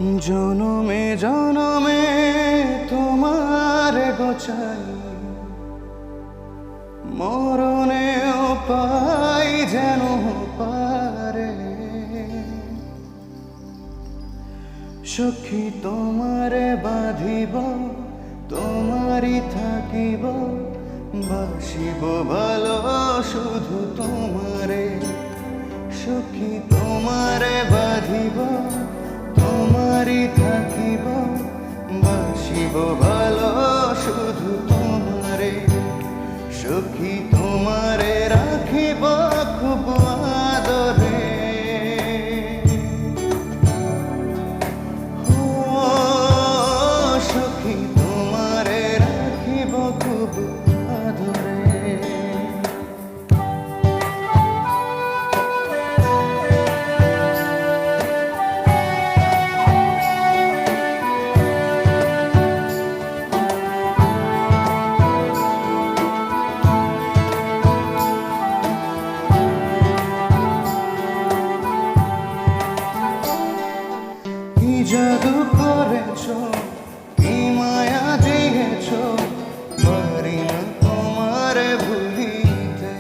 জনমে জনমে তোমার গোচাই, মরণেও পাই যেন পারে। সখী তোমারে বাঁধিব, তোমারই থাকিব, বাসিব ভালো শুধু তোমারে। সখী তোমারে বাঁধিব, তোমারই থাকিব, বাসিব ভালো শুধু তোমারে। সখী তোমারে রাখিব খুব আদরে। ও সখী তোমারে রাখিব খুব আদরে। জাদু করেছ, কি মায়া দিয়েছ, পারি না তোমার ভুলিতে।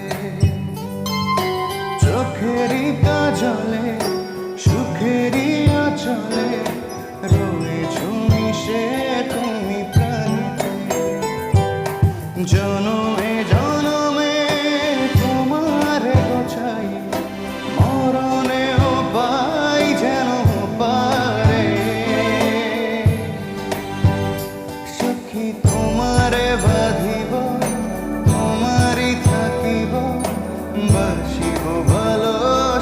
চোখেরই কাজলে, সুখেরই আঁচলে, রয়েছ মিশে তুমি প্রাণীতে। জনমে জনমে তোমার গোছাই, মরণেও পাই যেন পারে। সখী তোমারে বাঁধিব, তোমারই থাকিব, বাসিব ভালো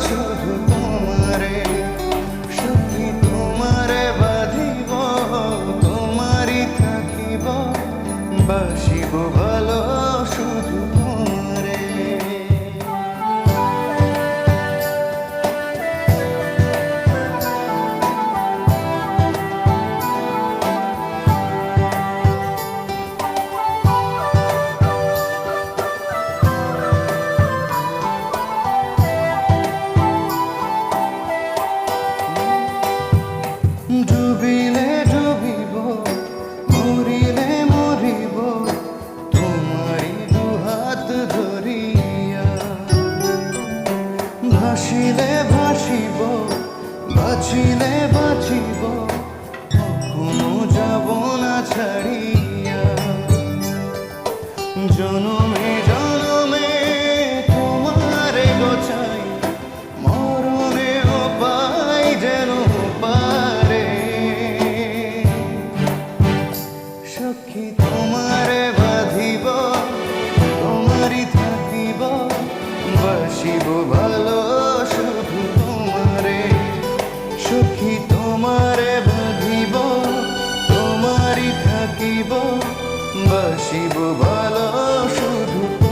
শুধু তোমারে। সখী তোমারে বাঁধিব, তোমারই থাকিব, বাসিব ভালো শুধু তোমারে। ডুবিলে ডুবিব, মরিলে মরিব, তোমারই দুহাত ধরিয়া। ভাসিলে ভাসিব, বাঁচিলে বাঁচিব, কখনো যাব না ছাড়িয়া। জনমে জনমে তোমারে গোছাই, মরণেও পাই যেন পারে। সখী তোমারে বাঁধিব, তোমারই থাকিব, বাসিব ভালো শুধু তোমারে। সখী তোমারে বাঁধিব, তোমারই থাকিব, বাসিব ভালো শুধু।